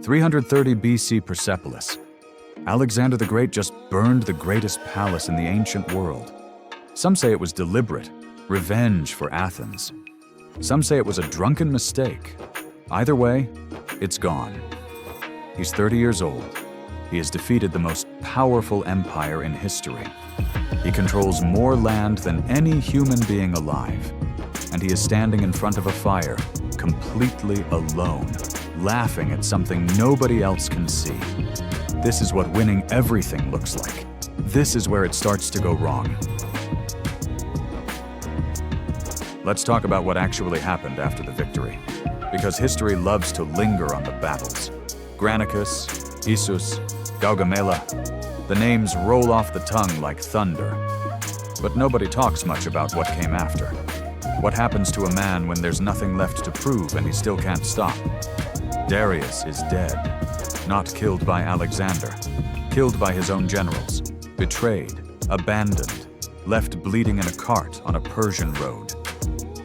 330 BC Persepolis. Alexander the Great just burned the greatest palace in the ancient world. Some say it was deliberate, revenge for Athens. Some say it was a drunken mistake. Either way, it's gone. He's 30 years old. He has defeated the most powerful empire in history. He controls more land than any human being alive. And he is standing in front of a fire, completely alone, laughing at something nobody else can see. This is what winning everything looks like. This is where it starts to go wrong. Let's talk about what actually happened after the victory, because history loves to linger on the battles. Granicus, Issus, Gaugamela, the names roll off the tongue like thunder. But nobody talks much about what came after. What happens to a man when there's nothing left to prove and he still can't stop? Darius is dead, not killed by Alexander, killed by his own generals, betrayed, abandoned, left bleeding in a cart on a Persian road.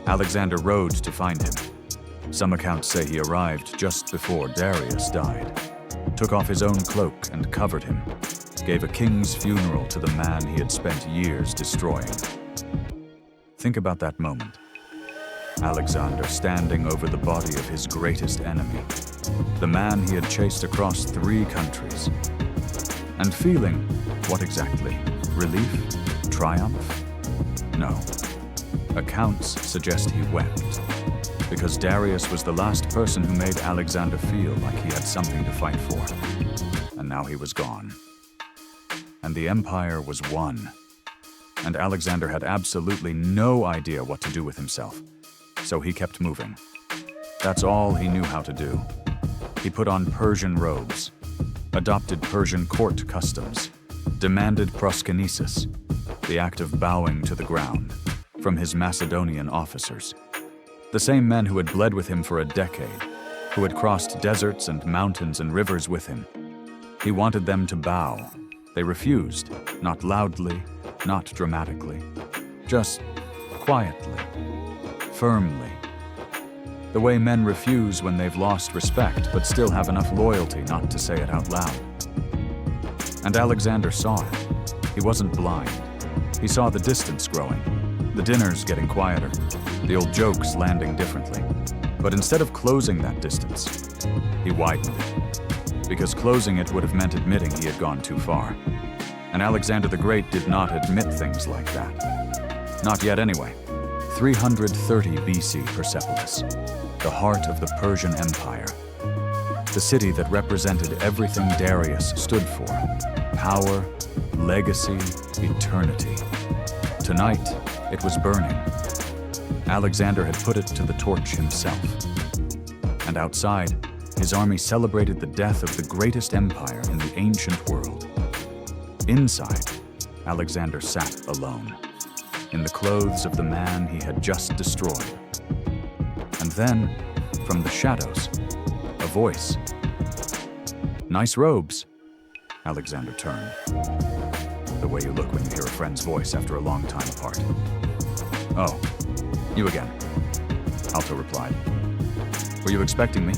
Alexander rode to find him. Some accounts say he arrived just before Darius died, took off his own cloak and covered him, gave a king's funeral to the man he had spent years destroying. Think about that moment. Alexander standing over the body of his greatest enemy, the man he had chased across 3 countries, and feeling, what exactly? Relief? Triumph? No. Accounts suggest he wept, because Darius was the last person who made Alexander feel like he had something to fight for. And now he was gone. And the empire was won. And Alexander had absolutely no idea what to do with himself. So he kept moving. That's all he knew how to do. He put on Persian robes, adopted Persian court customs, demanded proskynesis, the act of bowing to the ground, from his Macedonian officers. The same men who had bled with him for a decade, who had crossed deserts and mountains and rivers with him. He wanted them to bow. They refused, not loudly, not dramatically, just quietly, firmly. The way men refuse when they've lost respect but still have enough loyalty not to say it out loud. And Alexander saw it. He wasn't blind. He saw the distance growing, the dinners getting quieter, the old jokes landing differently. But instead of closing that distance, he widened it. Because closing it would have meant admitting he had gone too far. And Alexander the Great did not admit things like that. Not yet anyway. 330 BC Persepolis, the heart of the Persian Empire. The city that represented everything Darius stood for: power, legacy, eternity. Tonight, it was burning. Alexander had put it to the torch himself. And outside, his army celebrated the death of the greatest empire in the ancient world. Inside, Alexander sat alone, in the clothes of the man he had just destroyed. And then, from the shadows, a voice. "Nice robes." Alexander turned. The way you look when you hear a friend's voice after a long time apart. "Oh, you again," Alto replied. "Were you expecting me?"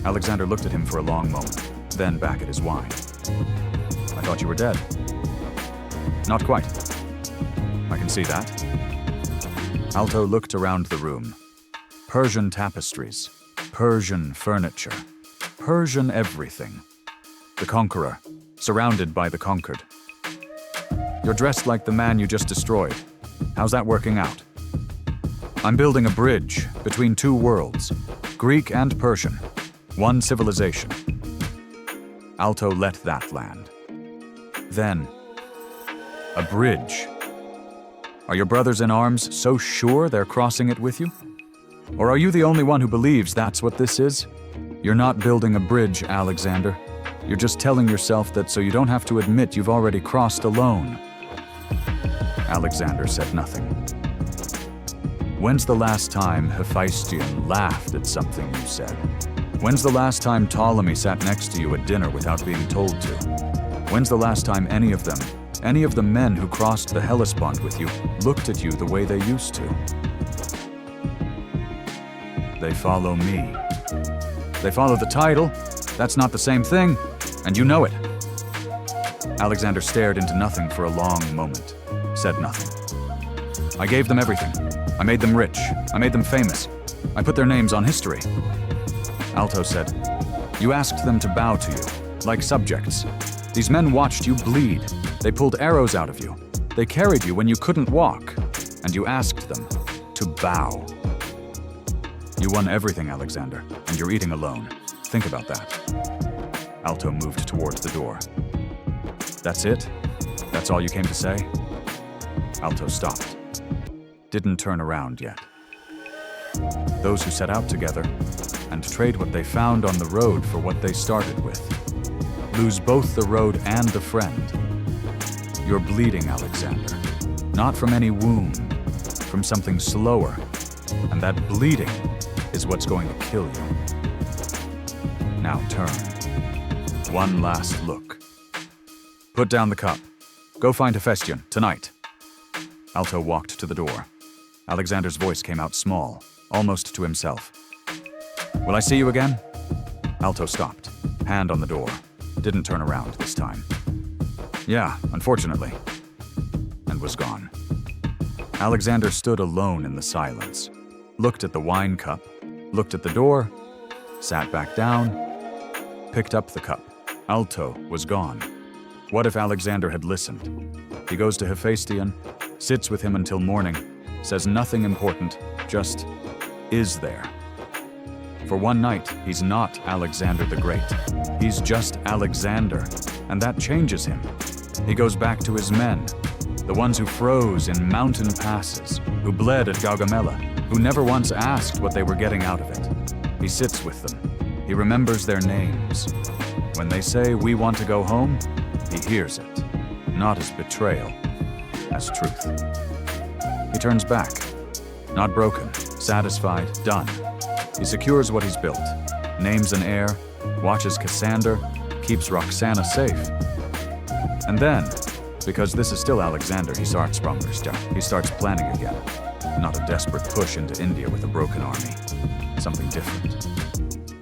Alexander looked at him for a long moment, then back at his wine. "I thought you were dead." "Not quite. I can see that." Alto looked around the room. Persian tapestries, Persian furniture, Persian everything. The conqueror, surrounded by the conquered. "You're dressed like the man you just destroyed. How's that working out?" "I'm building a bridge between 2 worlds, Greek and Persian, one civilization." Alto let that land. Then, a bridge. Are your brothers in arms so sure they're crossing it with you? Or are you the only one who believes that's what this is? You're not building a bridge, Alexander. You're just telling yourself that so you don't have to admit you've already crossed alone. Alexander said nothing. When's the last time Hephaestion laughed at something you said? When's the last time Ptolemy sat next to you at dinner without being told to? When's the last time any of the men who crossed the Hellespont with you, looked at you the way they used to? They follow me. They follow the title. That's not the same thing, and you know it. Alexander stared into nothing for a long moment, said nothing. I gave them everything. I made them rich. I made them famous. I put their names on history. Alto said, you asked them to bow to you, like subjects. These men watched you bleed. They pulled arrows out of you. They carried you when you couldn't walk, and you asked them to bow. You won everything, Alexander, and you're eating alone. Think about that. Alto moved towards the door. That's it? That's all you came to say? Alto stopped. Didn't turn around yet. Those who set out together and trade what they found on the road for what they started with lose both the road and the friend. You're bleeding, Alexander. Not from any wound, from something slower. And that bleeding is what's going to kill you. Now turn. One last look. Put down the cup. Go find Hephaestion, tonight. Alto walked to the door. Alexander's voice came out small, almost to himself. Will I see you again? Alto stopped, hand on the door. Didn't turn around this time. Yeah, unfortunately. And was gone. Alexander stood alone in the silence, looked at the wine cup, looked at the door, sat back down, picked up the cup. Alto was gone. What if Alexander had listened? He goes to Hephaestion, sits with him until morning, says nothing important, just is there. For one night, he's not Alexander the Great. He's just Alexander, and that changes him. He goes back to his men, the ones who froze in mountain passes, who bled at Gaugamela, who never once asked what they were getting out of it. He sits with them. He remembers their names. When they say, we want to go home, he hears it, not as betrayal, as truth. He turns back, not broken, satisfied, done. He secures what he's built, names an heir, watches Cassander, keeps Roxana safe. And then, because this is still Alexander, he starts planning again. Not a desperate push into India with a broken army. Something different.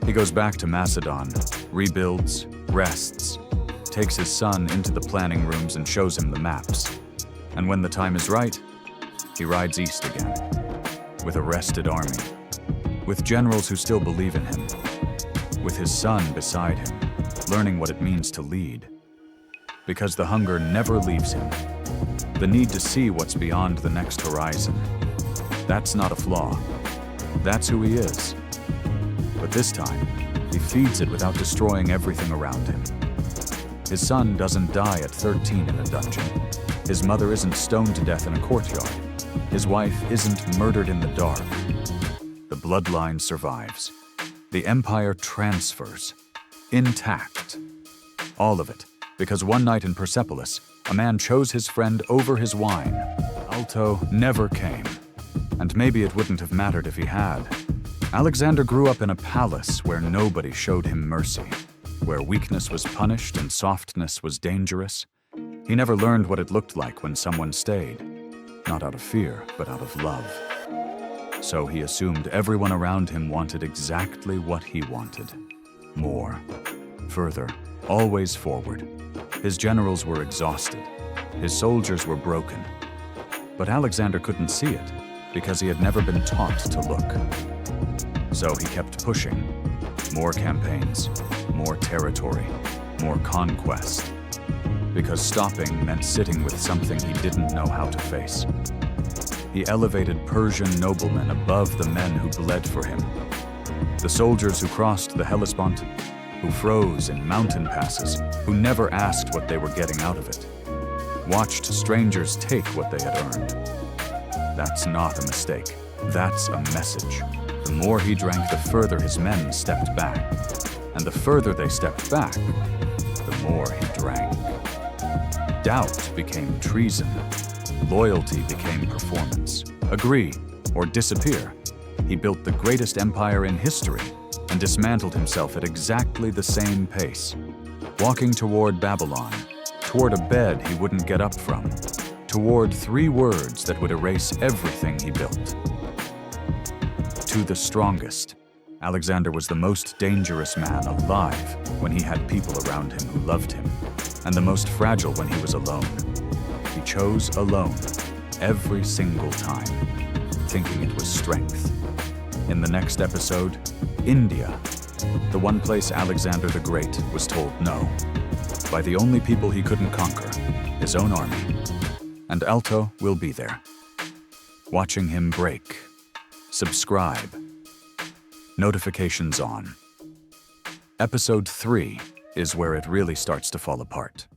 He goes back to Macedon, rebuilds, rests, takes his son into the planning rooms and shows him the maps. And when the time is right, he rides east again, with a rested army, with generals who still believe in him, with his son beside him, learning what it means to lead. Because the hunger never leaves him, the need to see what's beyond the next horizon. That's not a flaw. That's who he is. But this time, he feeds it without destroying everything around him. His son doesn't die at 13 in a dungeon. His mother isn't stoned to death in a courtyard. His wife isn't murdered in the dark. The bloodline survives. The empire transfers. Intact. All of it, because one night in Persepolis, a man chose his friend over his wine. Alto never came. And maybe it wouldn't have mattered if he had. Alexander grew up in a palace where nobody showed him mercy, where weakness was punished and softness was dangerous. He never learned what it looked like when someone stayed, not out of fear, but out of love. So he assumed everyone around him wanted exactly what he wanted. More. Further. Always forward. His generals were exhausted. His soldiers were broken. But Alexander couldn't see it, because he had never been taught to look. So he kept pushing. More campaigns, more territory, more conquest. Because stopping meant sitting with something he didn't know how to face. He elevated Persian noblemen above the men who bled for him. The soldiers who crossed the Hellespont, who froze in mountain passes, who never asked what they were getting out of it. Watched strangers take what they had earned. That's not a mistake. That's a message. The more he drank, the further his men stepped back. And the further they stepped back, the more he drank. Doubt became treason. Loyalty became performance. Agree or disappear. He built the greatest empire in history and dismantled himself at exactly the same pace. Walking toward Babylon, toward a bed he wouldn't get up from, toward 3 words that would erase everything he built. To the strongest, Alexander was the most dangerous man alive when he had people around him who loved him, and the most fragile when he was alone. He chose alone every single time, thinking it was strength. In the next episode, India, the one place Alexander the Great was told no, by the only people he couldn't conquer, his own army. And Alto will be there, watching him break. Subscribe. Notifications on. Episode 3 is where it really starts to fall apart.